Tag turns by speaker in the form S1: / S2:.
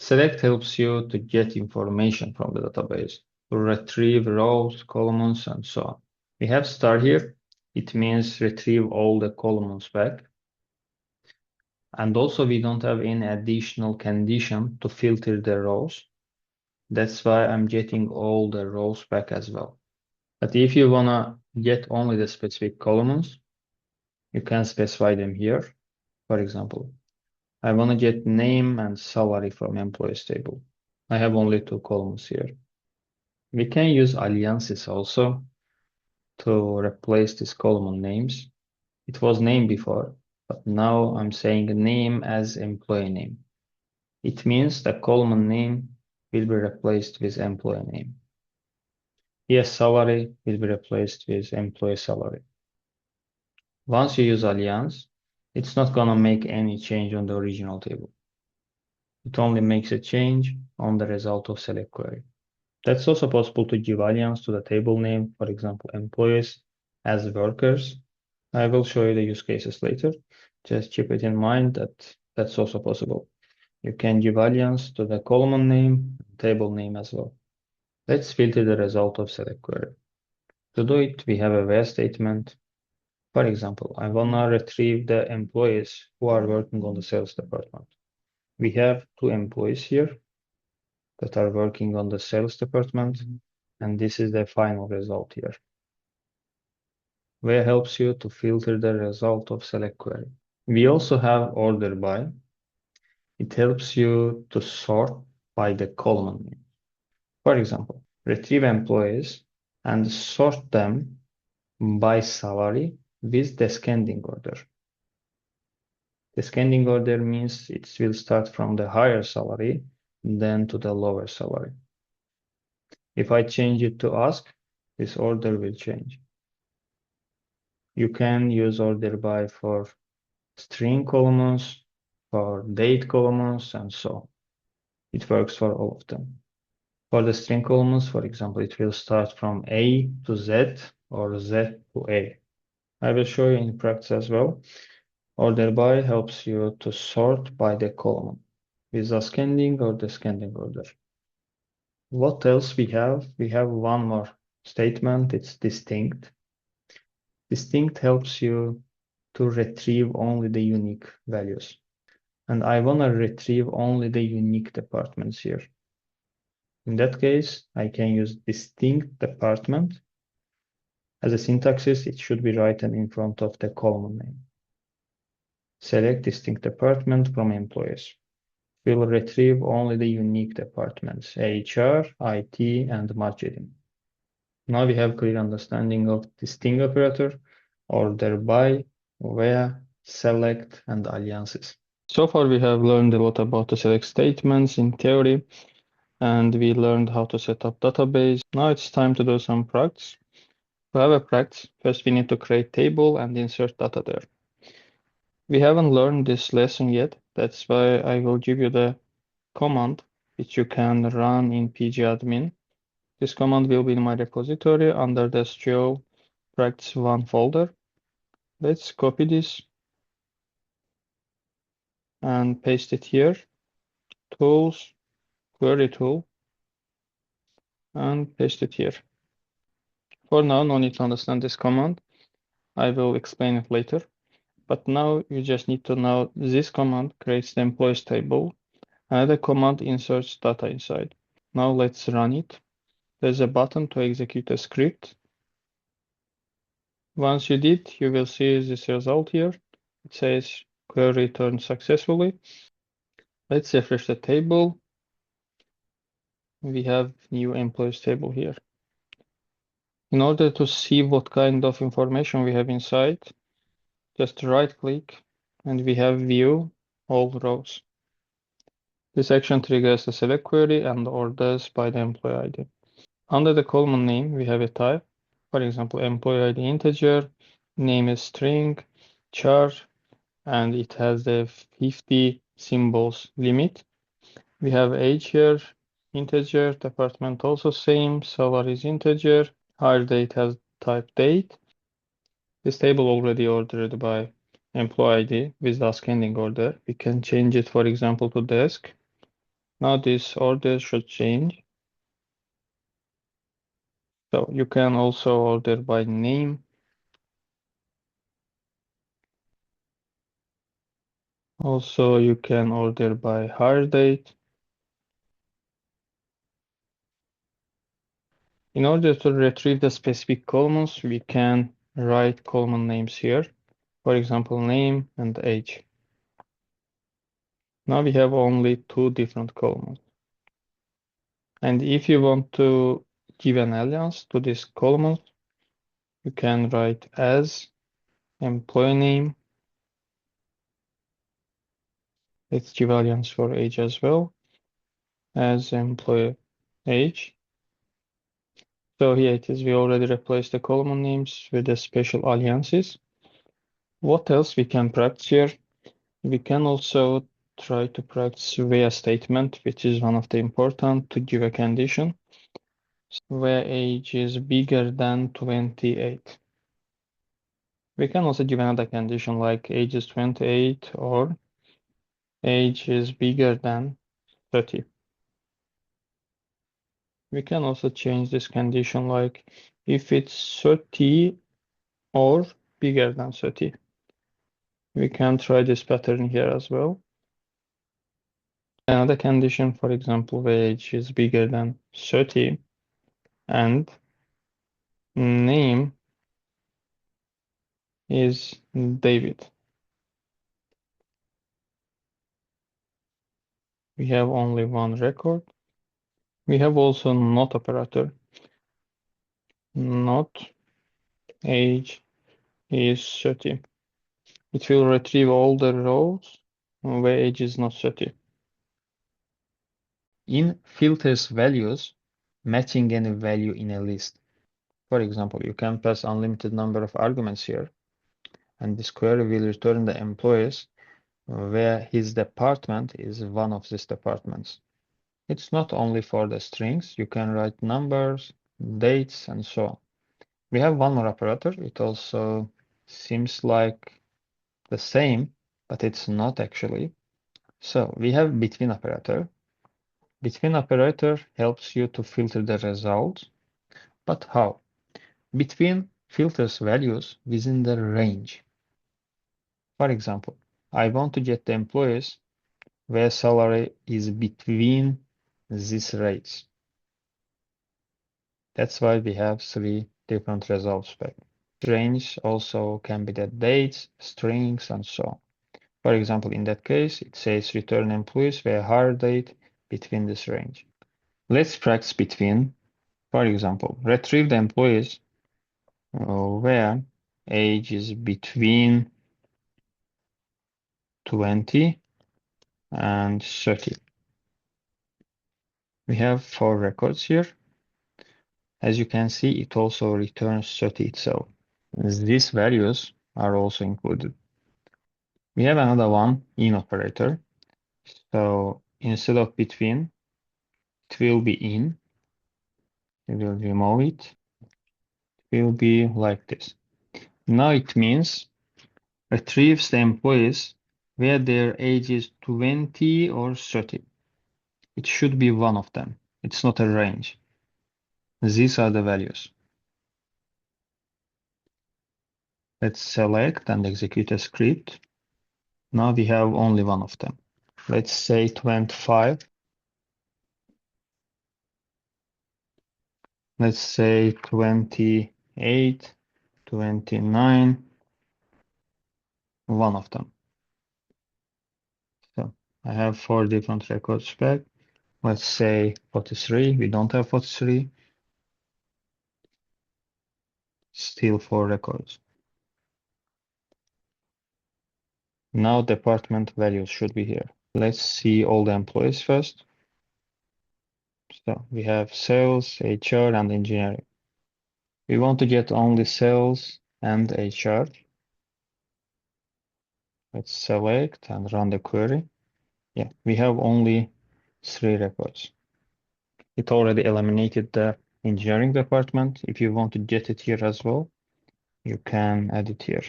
S1: Select helps you to get information from the database, to retrieve rows, columns, and so on. We have star here. It means retrieve all the columns back. And also we don't have any additional condition to filter the rows. That's why I'm getting all the rows back as well. But if you wanna get only the specific columns, you can specify them here. For example, I wanna get name and salary from employees table. I have only 2 columns here. We can use aliases also to replace these column names. It was name before, but now I'm saying name as employee name. It means the column name will be replaced with employee name. Here salary will be replaced with employee salary. Once you use alias, it's not gonna make any change on the original table. It only makes a change on the result of select query. That's also possible to give alias to the table name, for example, employees as workers. I will show you the use cases later. Just keep it in mind that that's also possible. You can give alias to the column name, table name as well. Let's filter the result of select query. To do it, we have a where statement. For example, I wanna retrieve the employees who are working on the sales department. We have 2 employees here that are working on the sales department, and this is the final result here. Where helps you to filter the result of select query. We also have order by. It helps you to sort by the column name. For example, retrieve employees and sort them by salary with descending order. Descending order means it will start from the higher salary, then to the lower salary. If I change it to ask, this order will change. You can use order by for string columns, for date columns, and so on. It works for all of them. For the string columns, for example, it will start from A to Z or Z to A. I will show you in practice as well. Order by helps you to sort by the column with ascending or descending order. What else we have? We have one more statement. It's distinct. Distinct helps you to retrieve only the unique values. And I want to retrieve only the unique departments here. In that case, I can use distinct department. As a syntax, it should be written in front of the column name. Select distinct department from employees. We'll retrieve only the unique departments, HR, IT, and marketing. Now we have clear understanding of distinct operator, order by, where, select, and aliases. So far we have learned a lot about the select statements in theory, and we learned how to set up database. Now it's time to do some practice. To have a practice, first we need to create table and insert data there. We haven't learned this lesson yet, that's why I will give you the command which you can run in pgadmin. This command will be in my repository under the SQL practice 1 folder. Let's copy this and paste it here. Tools, query tool, and paste it here. For now, no need to understand this command. I will explain it later. But now you just need to know this command creates the employees table. Another command inserts data inside. Now let's run it. There's a button to execute a script. Once you did, you will see this result here. It says query returned successfully. Let's refresh the table. We have new employees table here. In order to see what kind of information we have inside, just right click and we have view all rows. This action triggers the select query and orders by the employee ID. Under the column name, we have a type. For example, employee ID integer, name is string, char, and it has the 50 symbols limit. We have age here, integer, department also same, salary is integer, hire date has type date. This table already ordered by employee ID with the ascending order. We can change it, for example, to desk. Now this order should change. So you can also order by name. Also, you can order by hire date. In order to retrieve the specific columns, we can write column names here. For example, name and age. Now we have only two different columns. And if you want to give an alias to these columns, you can write as employee name. Let's give alias for age as well, as employee age. So here it is. We already replaced the column names with the special aliases. What else we can practice here? We can also try to practice where statement, which is one of the important to give a condition where age is bigger than 28. We can also give another condition like age is 28 or age is bigger than 30. We can also change this condition like if it's 30 or bigger than 30. We can try this pattern here as well. Another condition, for example, where age is bigger than 30 and name is David. We have only one record. We have also not operator. Not age is 30. It will retrieve all the rows where age is not 30. In filters values, matching any value in a list. For example, you can pass unlimited number of arguments here, and this query will return the employees where his department is one of these departments. It's not only for the strings, you can write numbers, dates, and so on. We have one more operator. It also seems like the same, but it's not actually. So we have between operator. Between operator helps you to filter the results, but how? Between filters values within the range. For example, I want to get the employees where salary is between these rates. That's why we have three different results back. Range also can be the dates, strings, and so on. For example, in that case, it says return employees where hire date between this range. Let's practice between. For example, retrieve the employees where age is between 20 and 30. We have 4 records here. As you can see, it also returns 30 itself. These values are also included. We have another one, in operator. So instead of between, it will be in. We will remove it. It will be like this. Now it means retrieves the employees where their age is 20 or 30. It should be one of them. It's not a range. These are the values. Let's select and execute a script. Now we have only one of them. Let's say 25. Let's say 28, 29, one of them. So I have 4 different records back. Let's say 43. We don't have 43. Still 4 records. Now department values should be here. Let's see all the employees first. So we have sales, HR, and engineering. We want to get only sales and HR. Let's select and run the query. Yeah, we have only 3 records. It already eliminated the engineering department. If you want to get it here as well, you can add it here.